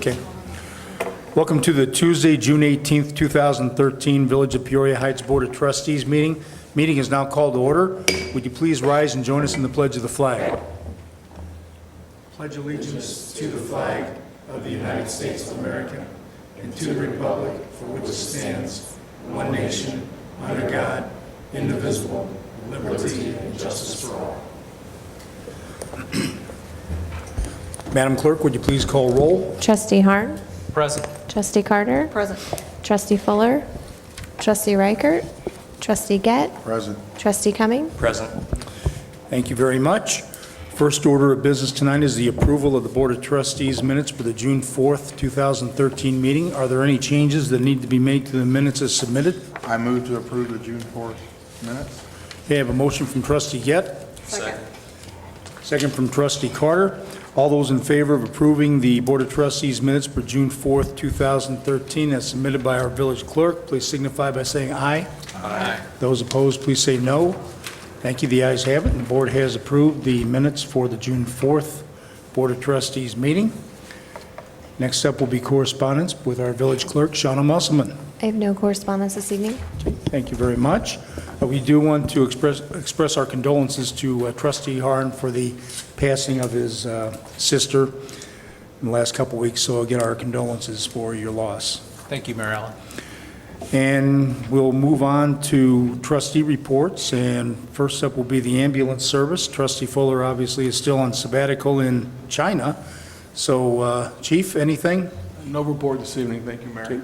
Okay. Welcome to the Tuesday, June 18th, 2013 Village of Peoria Heights Board of Trustees meeting. Meeting is now called to order. Would you please rise and join us in the pledge of the flag? Pledge allegiance to the flag of the United States of America and to the republic for which it stands, one nation, under God, indivisible, with liberty and justice for all. Madam Clerk, would you please call roll? Trustee Harn. Present. Trustee Carter. Present. Trustee Fuller. Trustee Reichert. Trustee Gett. Present. Trustee Cumming. Present. Thank you very much. First order of business tonight is the approval of the Board of Trustees minutes for the June 4th, 2013 meeting. Are there any changes that need to be made to the minutes as submitted? I move to approve the June 4th minutes. Okay, I have a motion from Trustee Gett. Second. Second from Trustee Carter. All those in favor of approving the Board of Trustees minutes for June 4th, 2013 as submitted by our village clerk, please signify by saying aye. Aye. Those opposed, please say no. Thank you. The ayes have it, and the board has approved the minutes for the June 4th Board of Trustees meeting. Next up will be correspondence with our village clerk, Shauna Musselman. I have no correspondence this evening. Thank you very much. We do want to express our condolences to Trustee Harn for the passing of his sister in the last couple weeks, so again, our condolences for your loss. Thank you, Mary Ellen. And we'll move on to trustee reports, and first up will be the ambulance service. Trustee Fuller obviously is still on sabbatical in China, so Chief, anything? No report this evening. Thank you, Mayor. Okay.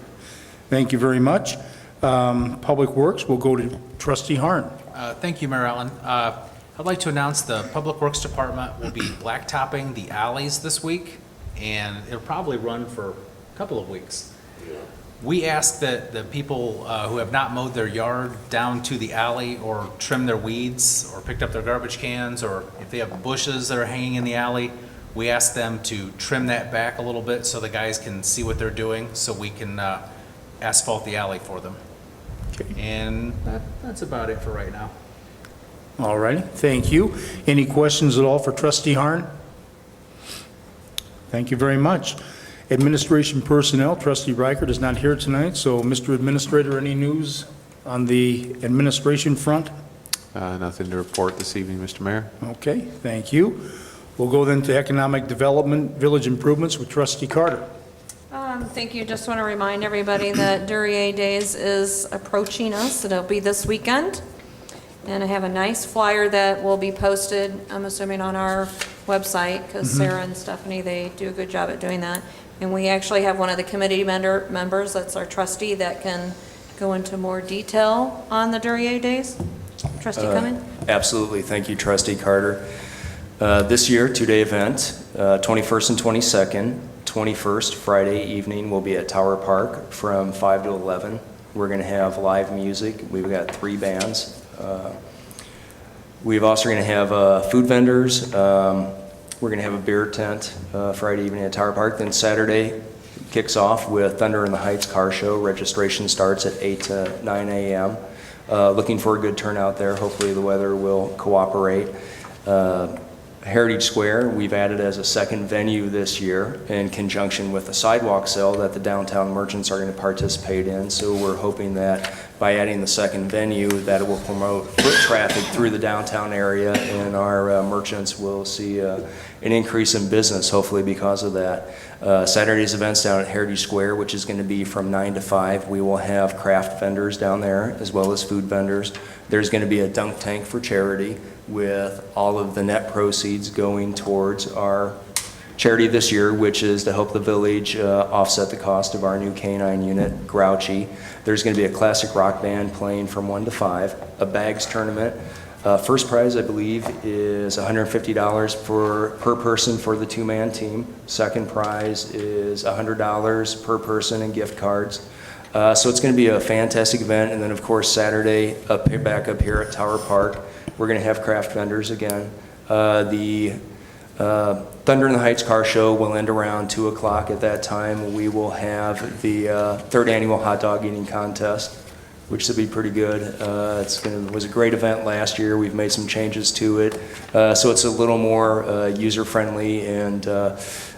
Thank you very much. Public Works will go to Trustee Harn. Thank you, Mary Ellen. I'd like to announce the Public Works Department will be blacktopping the alleys this week, and it'll probably run for a couple of weeks. We ask that the people who have not mowed their yard down to the alley or trimmed their weeds or picked up their garbage cans, or if they have bushes that are hanging in the alley, we ask them to trim that back a little bit so the guys can see what they're doing, so we can asphalt the alley for them. Okay. And that's about it for right now. All righty, thank you. Any questions at all for Trustee Harn? Thank you very much. Administration personnel, Trustee Reichert is not here tonight, so Mr. Administrator, any news on the administration front? Nothing to report this evening, Mr. Mayor. Okay, thank you. We'll go then to economic development, village improvements with Trustee Carter. Thank you. Just want to remind everybody that Duryea Days is approaching us. It'll be this weekend. And I have a nice flyer that will be posted, I'm assuming, on our website, because Sarah and Stephanie, they do a good job at doing that. And we actually have one of the committee members, that's our trustee, that can go into more detail on the Duryea Days. Trustee Cumming? Absolutely. Thank you, Trustee Carter. This year, two-day event, 21st and 22nd. 21st, Friday evening, we'll be at Tower Park from 5 to 11. We're going to have live music. We've got 3 bands. We're also going to have food vendors. We're going to have a beer tent Friday evening at Tower Park. Then Saturday kicks off with Thunder in the Heights Car Show. Registration starts at 8 to 9 a.m. Looking for a good turnout there. Hopefully the weather will cooperate. Heritage Square, we've added as a second venue this year in conjunction with a sidewalk sale that the downtown merchants are going to participate in. So we're hoping that by adding the second venue that it will promote foot traffic through the downtown area, and our merchants will see an increase in business hopefully because of that. Saturday's events down at Heritage Square, which is going to be from 9 to 5. We will have craft vendors down there as well as food vendors. There's going to be a dunk tank for charity, with all of the net proceeds going towards our charity this year, which is to help the village offset the cost of our new K-9 unit, Grouchy. There's going to be a classic rock band playing from 1 to 5, a bags tournament. First prize, I believe, is $150 per person for the 2-man team. Second prize is $100 per person in gift cards. So it's going to be a fantastic event. And then, of course, Saturday, back up here at Tower Park, we're going to have craft vendors again. The Thunder in the Heights Car Show will end around 2 o'clock. At that time, we will have the 3rd annual hot dog eating contest. which should be pretty good. It was a great event last year. We've made some changes to it. So it's a little more user-friendly, and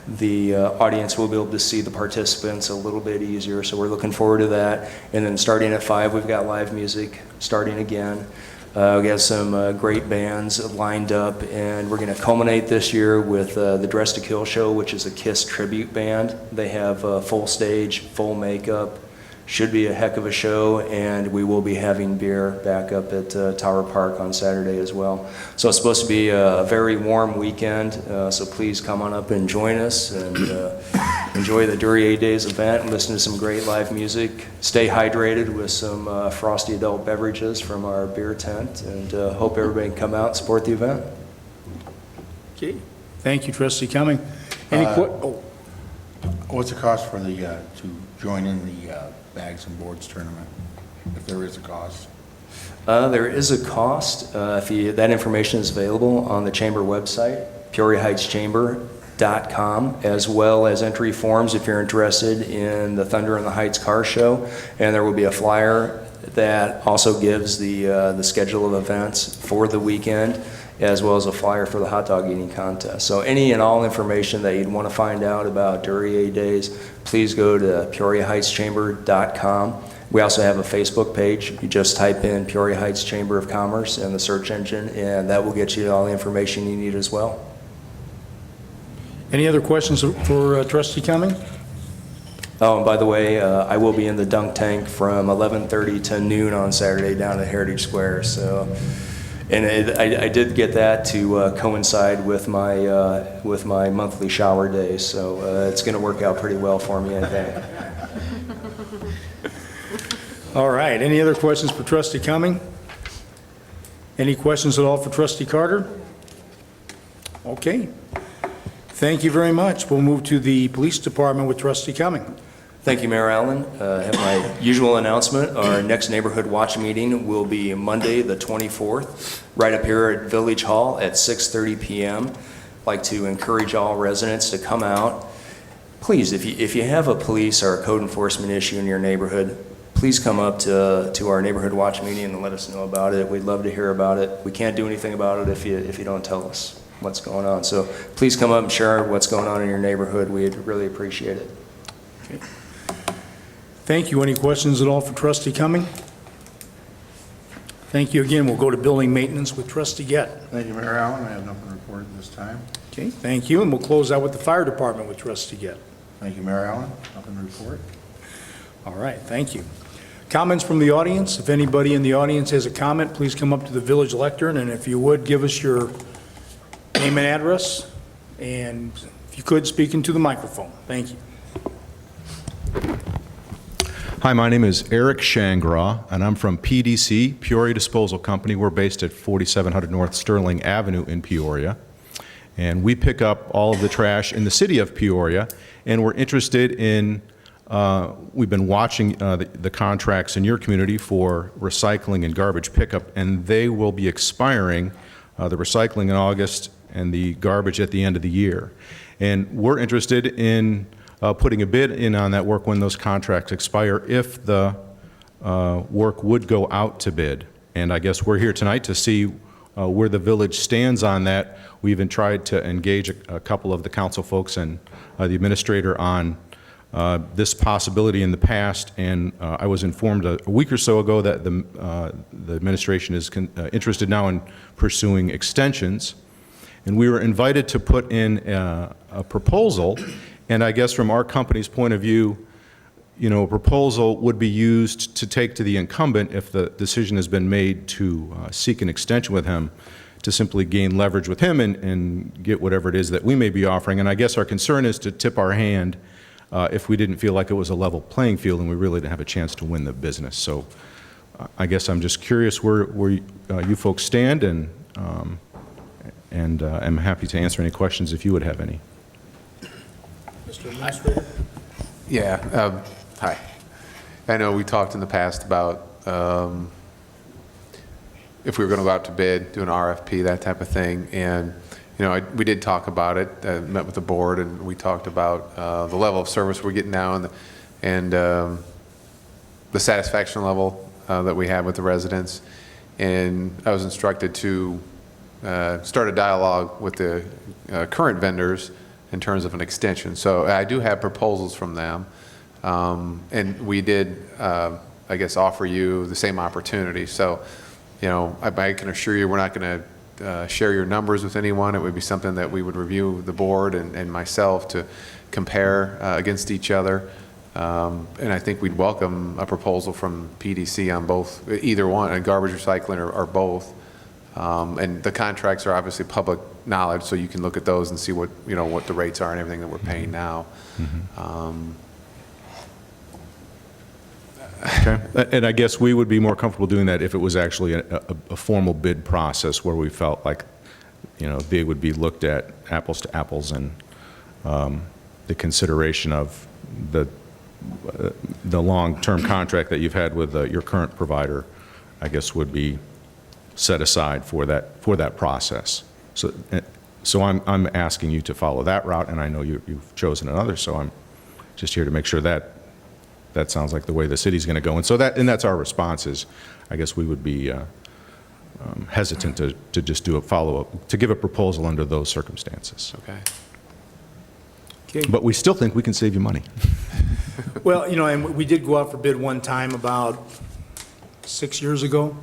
the audience will be able to see the participants a little bit easier. So we're looking forward to that. And then starting at 5, we've got live music starting again. We have some great bands lined up, and we're going to culminate this year with the Dress to Kill show, which is a KISS tribute band. They have full stage, full makeup. Should be a heck of a show, and we will be having beer back up at Tower Park on Saturday as well. So it's supposed to be a very warm weekend, so please come on up and join us and enjoy the Duryea Days event and listen to some great live music. Stay hydrated with some frosty adult beverages from our beer tent, and hope everybody can come out and support the event. Okay. Thank you, Trustee Cumming. What's the cost for the, to join in the bags and boards tournament, if there is a cost? There is a cost. That information is available on the chamber website, PeoriaHeightsChamber.com, as well as entry forms if you're interested in the Thunder in the Heights car show. And there will be a flyer that also gives the schedule of events for the weekend, as well as a flyer for the hot dog eating contest. So any and all information that you'd want to find out about Duryea Days, please go to PeoriaHeightsChamber.com. We also have a Facebook page. You just type in Peoria Heights Chamber of Commerce in the search engine, and that will get you all the information you need as well. Any other questions for Trustee Cumming? Oh, and by the way, I will be in the dunk tank from 11:30 to noon on Saturday down at Heritage Square. So, and I did get that to coincide with my monthly shower day. So it's going to work out pretty well for me, I think. All right. Any other questions for Trustee Cumming? Any questions at all for Trustee Carter? Okay. Thank you very much. We'll move to the Police Department with Trustee Cumming. Thank you, Mayor Allen. I have my usual announcement. Our next Neighborhood Watch meeting will be Monday, the 24th, right up here at Village Hall at 6:30 p.m. I'd like to encourage all residents to come out. Please, if you have a police or a code enforcement issue in your neighborhood, please come up to our Neighborhood Watch meeting and let us know about it. We'd love to hear about it. We can't do anything about it if you don't tell us what's going on. So please come up and share what's going on in your neighborhood. We'd really appreciate it. Okay. Thank you. Any questions at all for Trustee Cumming? Thank you again. We'll go to Building Maintenance with Trustee Gett. Thank you, Mayor Allen. I have nothing to report at this time. Okay, thank you. And we'll close out with the Fire Department with Trustee Gett. Thank you, Mayor Allen. Nothing to report. All right, thank you. Comments from the audience? If anybody in the audience has a comment, please come up to the village lectern, and if you would, give us your name and address, and if you could, speak into the microphone. Thank you. Hi, my name is Eric Shangraw, and I'm from PDC, Peoria Disposal Company. We're based at 4700 North Sterling Avenue in Peoria, and we pick up all of the trash in the city of Peoria, and we're interested in we've been watching the contracts in your community for recycling and garbage pickup, and they will be expiring, the recycling in August and the garbage at the end of the year. And we're interested in putting a bid in on that work when those contracts expire, if the work would go out to bid. And I guess we're here tonight to see where the village stands on that. We even tried to engage a couple of the council folks and the administrator on this possibility in the past, and I was informed a week or so ago that the administration is interested now in pursuing extensions, and we were invited to put in a proposal. And I guess from our company's point of view, you know, a proposal would be used to take to the incumbent if the decision has been made to seek an extension with him, to simply gain leverage with him and get whatever it is that we may be offering. And I guess our concern is to tip our hand if we didn't feel like it was a level playing field and we really didn't have a chance to win the business. So I guess I'm just curious where you folks stand, and I'm happy to answer any questions if you would have any. Mr. Administrator? Yeah, hi. I know we talked in the past about if we were going to go out to bid, do an RFP, that type of thing. And, you know, we did talk about it, met with the board, and we talked about the level of service we're getting now and the satisfaction level that we have with the residents. And I was instructed to start a dialogue with the current vendors in terms of an extension. So I do have proposals from them. And we did, I guess, offer you the same opportunity. So, you know, I can assure you we're not going to share your numbers with anyone. It would be something that we would review, the board and myself, to compare against each other. And I think we'd welcome a proposal from PDC on both, either one, garbage recycling or both. And the contracts are obviously public knowledge, so you can look at those and see what, you know, what the rates are and everything that we're paying now. Okay. And I guess we would be more comfortable doing that if it was actually a formal bid process where we felt like, you know, they would be looked at apples to apples, and the consideration of the long-term contract that you've had with your current provider, I guess, would be set aside for that process. So I'm asking you to follow that route, and I know you've chosen another, so I'm just here to make sure that sounds like the way the city's going to go. And so that's our response is, I guess we would be hesitant to just do a follow-up, to give a proposal under those circumstances. Okay. Okay. But we still think we can save you money. Well, you know, and we did go out for bid one time about 6 years ago,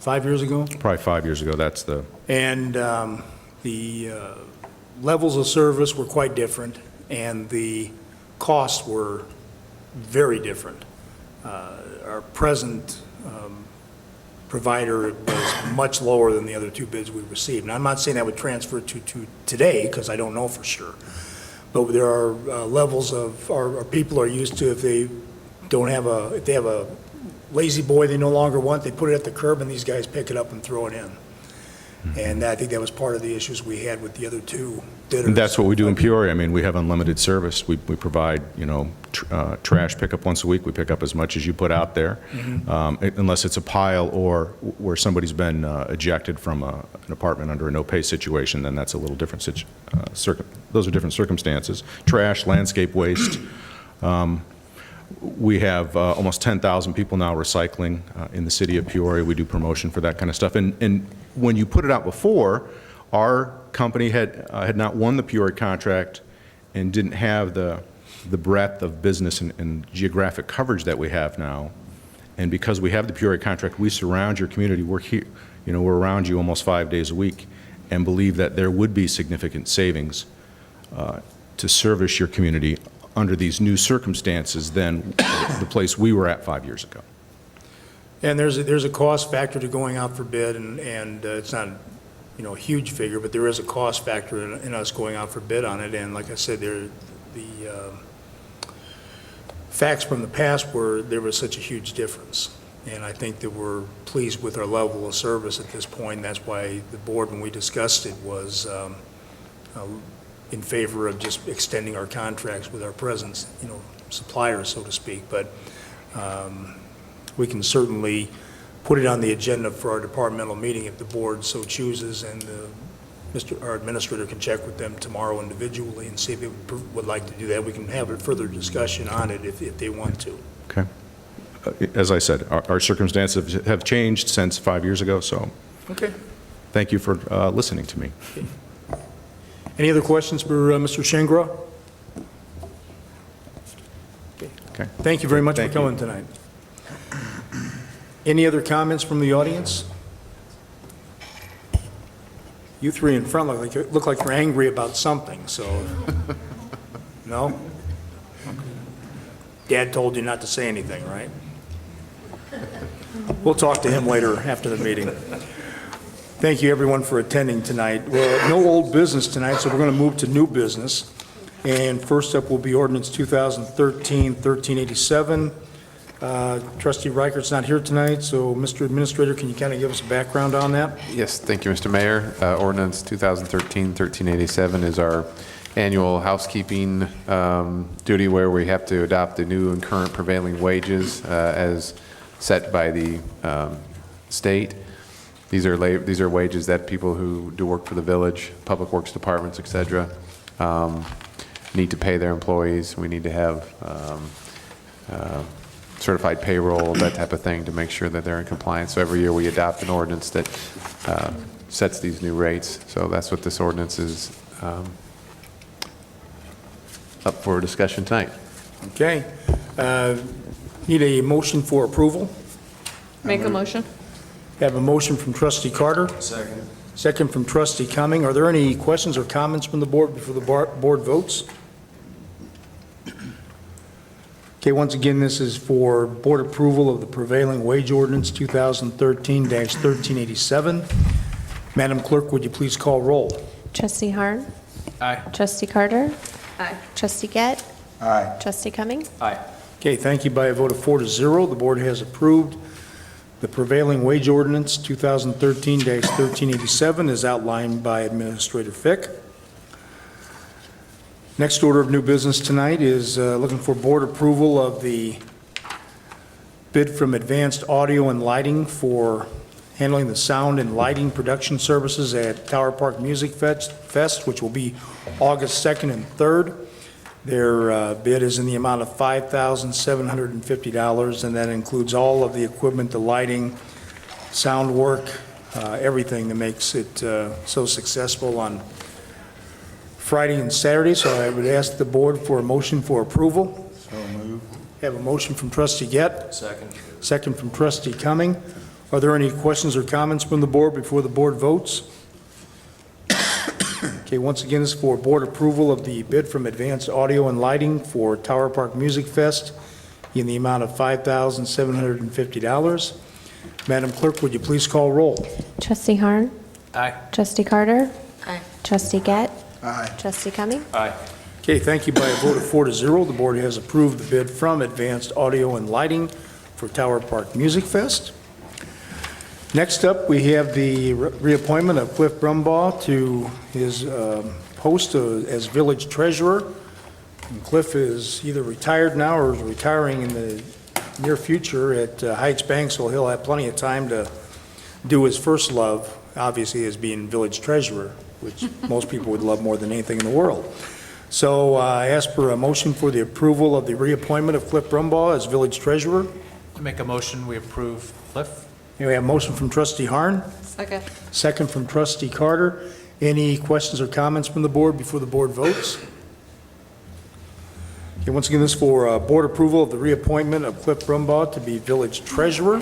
5 years ago. Probably 5 years ago, that's the, And the levels of service were quite different, and the costs were very different. Our present provider was much lower than the other two bids we received. Now, I'm not saying that would transfer to today, because I don't know for sure. But there are levels of, our people are used to, if they have a lazy boy they no longer want, they put it at the curb, and these guys pick it up and throw it in. And I think that was part of the issues we had with the other two bidders. and that's what we do in Peoria. I mean, we have unlimited service. We provide, you know, trash pickup once a week. We pick up as much as you put out there, unless it's a pile or where somebody's been ejected from an apartment under a no-pay situation, then that's a little different. Those are different circumstances. Trash, landscape waste. We have almost 10,000 people now recycling in the city of Peoria. We do promotion for that kind of stuff. And when you put it out before, our company had not won the Peoria contract and didn't have the breadth of business and geographic coverage that we have now. And because we have the Peoria contract, we surround your community. We're here, you know, we're around you almost 5 days a week, and believe that there would be significant savings to service your community under these new circumstances than the place we were at 5 years ago. And there's a cost factor to going out for bid, and it's not, you know, a huge figure, but there is a cost factor in us going out for bid on it. And like I said, the facts from the past were there was such a huge difference. And I think that we're pleased with our level of service at this point. And that's why the board, when we discussed it, was in favor of just extending our contracts with our present, you know, suppliers, so to speak. But we can certainly put it on the agenda for our departmental meeting if the board so chooses, and our administrator can check with them tomorrow individually and see if they would like to do that. We can have a further discussion on it if they want to. Okay. As I said, our circumstances have changed since 5 years ago, so Okay. thank you for listening to me. Any other questions for Mr. Shangra? Okay. Thank you very much for Thank you. coming tonight. Any other comments from the audience? You three in front look like you're angry about something, so, no? Dad told you not to say anything, right? We'll talk to him later after the meeting. Thank you, everyone, for attending tonight. Well, no old business tonight, so we're going to move to new business. And first up will be ordinance 2013-1387. Trustee Reichert's not here tonight, so Mr. Administrator, can you kind of give us a background on that? Yes, thank you, Mr. Mayor. Ordinance 2013-1387 is our annual housekeeping duty where we have to adopt the new and current prevailing wages as set by the state. These are wages that people who do work for the village, public works departments, et cetera, need to pay their employees. We need to have certified payroll, that type of thing, to make sure that they're in compliance. So every year we adopt an ordinance that sets these new rates. So that's what this ordinance is up for discussion tonight. Okay. Need a motion for approval. Make a motion. Have a motion from trustee Carter. Second. Second from trustee Cumming. Are there any questions or comments from the board before the board votes? Okay, once again, this is for board approval of the prevailing wage ordinance 2013-1387. Madam Clerk, would you please call roll? Trustee Harn. Aye. Trustee Carter. Aye. Trustee Gett. Aye. Trustee Cumming. Aye. Okay, thank you. By a vote of 4-0, the board has approved the prevailing wage ordinance 2013-1387 as outlined by Administrator Fick. Next order of new business tonight is looking for board approval of the bid from Advanced Audio and Lighting for handling the sound and lighting production services at Tower Park Music Fest, which will be August 2nd and 3rd. Their bid is in the amount of $5,750, and that includes all of the equipment, the lighting, sound work, everything that makes it so successful on Friday and Saturday. So I would ask the board for a motion for approval. So moved. Have a motion from trustee Gett, Second. second from trustee Cumming. Are there any questions or comments from the board before the board votes? Okay, once again, this is for board approval of the bid from Advanced Audio and Lighting for Tower Park Music Fest in the amount of $5,750. Madam Clerk, would you please call roll? Trustee Harn. Aye. Trustee Carter. Aye. Trustee Gett. Aye. Trustee Cumming. Aye. Okay, thank you. By a vote of 4-0, the board has approved the bid from Advanced Audio and Lighting for Tower Park Music Fest. Next up, we have the reappointment of Cliff Brumbaugh to his post as village treasurer. And Cliff is either retired now or is retiring in the near future at Heights Bank, so he'll have plenty of time to do his first love, obviously, as being village treasurer, which most people would love more than anything in the world. So I ask for a motion for the approval of the reappointment of Cliff Brumbaugh as village treasurer. I make a motion, we approve Cliff. Here we have a motion from trustee Harn, Second. second from trustee Carter. Any questions or comments from the board before the board votes? Okay, once again, this is for board approval of the reappointment of Cliff Brumbaugh to be village treasurer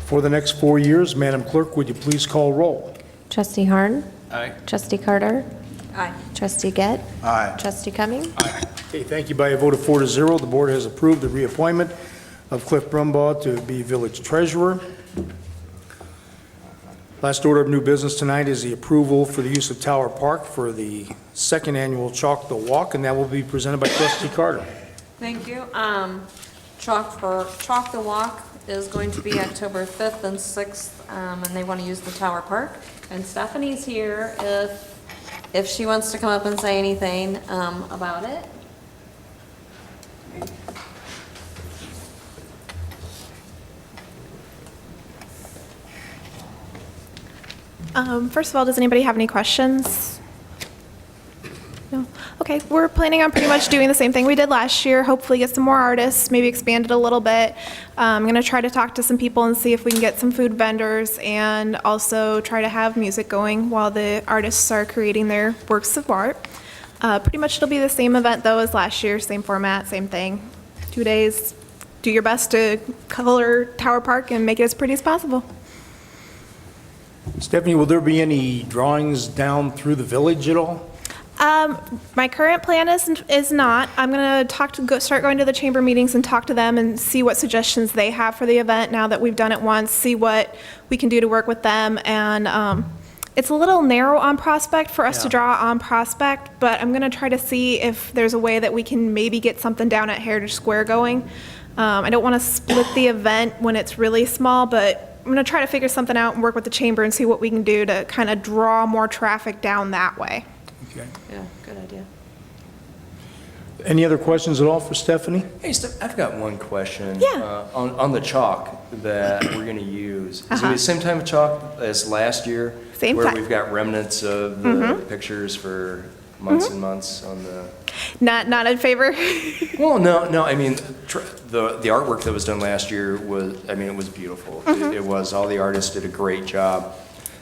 for the next 4 years. Madam Clerk, would you please call roll? Trustee Harn. Aye. Trustee Carter. Aye. Trustee Gett. Aye. Trustee Cumming. Okay, thank you. By a vote of 4-0, the board has approved the reappointment of Cliff Brumbaugh to be village treasurer. Last order of new business tonight is the approval for the use of Tower Park for the second annual Chalk the Walk, and that will be presented by trustee Carter. Thank you. Chalk the Walk is going to be October 5th and 6th, and they want to use the Tower Park. And Stephanie's here if she wants to come up and say anything about it. First of all, does anybody have any questions? No? Okay, we're planning on pretty much doing the same thing we did last year, hopefully get some more artists, maybe expand it a little bit. I'm going to try to talk to some people and see if we can get some food vendors and also try to have music going while the artists are creating their works of art. Pretty much it'll be the same event though as last year, same format, same thing. 2 days, do your best to color Tower Park and make it as pretty as possible. Stephanie, will there be any drawings down through the village at all? My current plan is not. I'm going to start going to the chamber meetings and talk to them and see what suggestions they have for the event now that we've done it once, see what we can do to work with them. And it's a little narrow on Prospect for us to draw on Prospect, but I'm going to try to see if there's a way that we can maybe get something down at Heritage Square going. I don't want to split the event when it's really small, but I'm going to try to figure something out and work with the chamber and see what we can do to kind of draw more traffic down that way. Okay. Yeah, good idea. Any other questions at all for Stephanie? Hey, Steph, I've got one question. Yeah. On the chalk that we're going to use, is it the same type of chalk as last year? Same Where type. we've got remnants of the pictures for months and months on the... Not in favor? Well, no, I mean, the artwork that was done last year was, I mean, it was beautiful. It was, all the artists did a great job.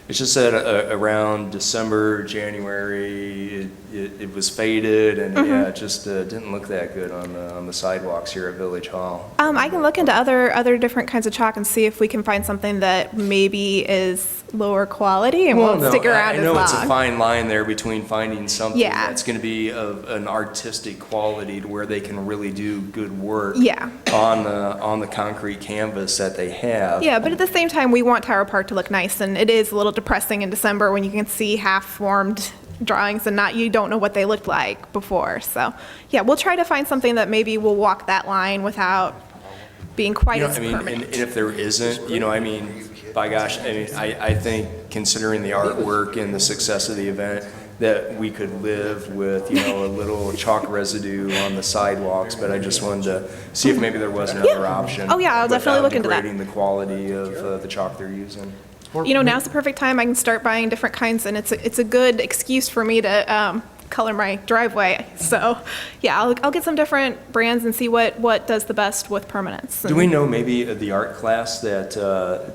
It's just that around December, January, it was faded, and yeah, it just didn't look that good on the sidewalks here at Village Hall. I can look into other different kinds of chalk and see if we can find something that maybe is lower quality and won't stick around as long. I know it's a fine line there between finding something Yeah. that's going to be of an artistic quality to where they can really do good work Yeah. on the concrete canvas that they have. Yeah, but at the same time, we want Tower Park to look nice, and it is a little depressing in December when you can see half-formed drawings and you don't know what they looked like before. So, yeah, we'll try to find something that maybe will walk that line without being quite as I mean, and permanent. if there isn't, I mean, by gosh, I mean, I think considering the artwork and the success of the event, that we could live with, a little chalk residue on the sidewalks, but I just wanted to see if maybe there was another option. Oh, yeah, I'll definitely look into that. Without degrading the quality of the chalk they're using. Now's the perfect time. I can start buying different kinds, and it's a good excuse for me to color my driveway. So, yeah, I'll get some different brands and see what does the best with permanence. Do we know maybe the art class that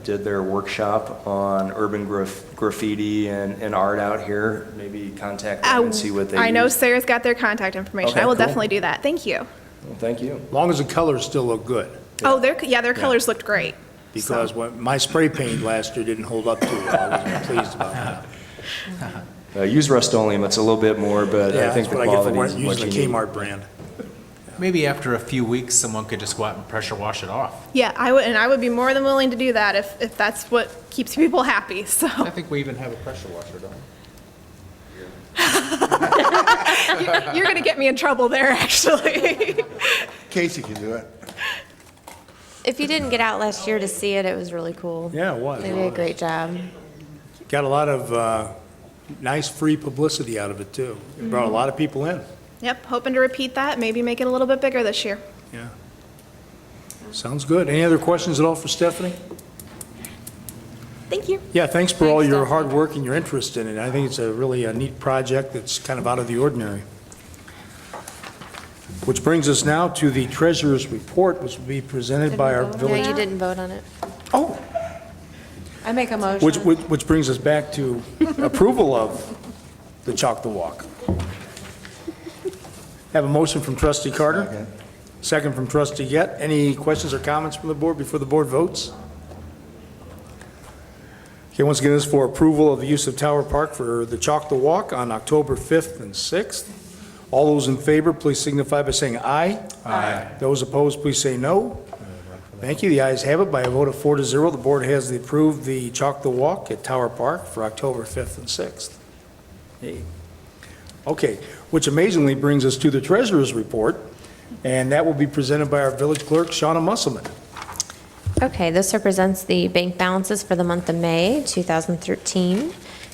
did their workshop on urban graffiti and art out here? Maybe contact them and see what they I know use. Sarah's got their contact information. Okay, I will cool. definitely do that. Thank you. Well, thank you. As long as the colors still look good. Oh, their colors looked great. Because my spray paint last year didn't hold up to it. I wasn't pleased about that. Use Rust-Oleum, it's a little bit more, but Yeah, I think that's the what I get quality for is what using you the need. Kmart brand. Maybe after a few weeks, someone could just go out and pressure wash it off. Yeah, I would be more than willing to do that if that's what keeps people happy. So I think we even have a pressure washer, don't we? you're going to get me in trouble there, actually. Casey can do it. If you didn't get out last year to see it, it was really cool. Yeah, it was. They did a great job. Got a lot of nice free publicity out of it, too. It brought a lot of people in. Yep, hoping to repeat that. Maybe make it a little bit bigger this year. Yeah. Sounds good. Any other questions at all for Stephanie? Thank you. Yeah, thanks for all Thanks, your Stephanie. hard work and your interest in it. I think it's a really neat project that's kind of out of the ordinary. Which brings us now to the treasurer's report, which will be presented by our No, village. you didn't vote on it. Oh, I make a motion. which brings us back to approval of the Chalk the Walk. Have a motion from trustee Carter, second from trustee Yett. Any questions or comments from the board before the board votes? Okay, once again, this is for approval of the use of Tower Park for the Chalk the Walk on October 5th and 6th. All those in favor, please signify by saying aye. Aye. Those opposed, please say no. Thank you. The ayes have it by a vote of 4-0. The board has approved the Chalk the Walk at Tower Park for October 5th and 6th. Hey. Okay, which amazingly brings us to the treasurer's report, and that will be presented by our village clerk, Shauna Musselman. Okay, this represents the bank balances for the month of May 2013.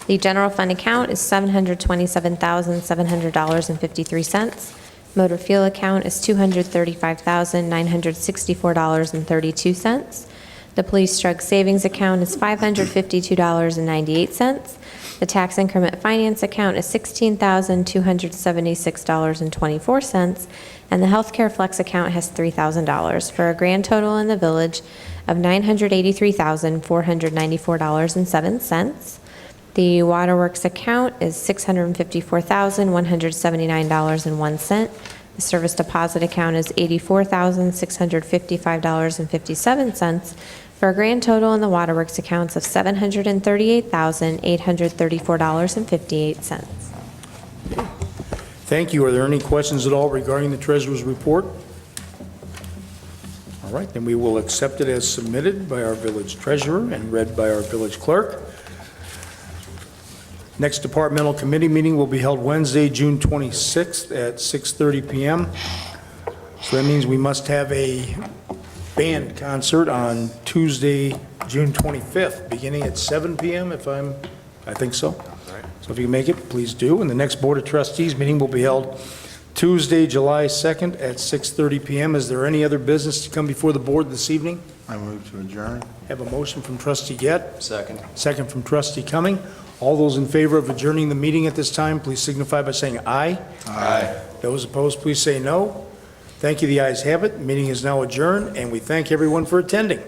The general fund account is $727,700.53. Motor fuel account is $235,964.32. The police drug savings account is $552.98. The tax increment finance account is $16,276.24. And the healthcare flex account has $3,000 for a grand total in the village of $983,494.07. The waterworks account is $654,179.01. The service deposit account is $84,655.57 for a grand total in the waterworks accounts of $738,834.58. Thank you. Are there any questions at all regarding the treasurer's report? All right, then we will accept it as submitted by our village treasurer and read by our village clerk. Next departmental committee meeting will be held Wednesday, June 26th at 6:30 p.m. So that means we must have a band concert on Tuesday, June 25th, beginning at 7 p.m. I think so. So if you can make it, please do. And the next Board of Trustees meeting will be held Tuesday, July 2nd at 6:30 p.m. Is there any other business to come before the board this evening? I move to adjourn. Have a motion from trustee Gett, Second. second from trustee Cumming. All those in favor of adjourning the meeting at this time, please signify by saying aye. Aye. Those opposed, please say no. Thank you, the ayes have it. Meeting is now adjourned, and we thank everyone for attending.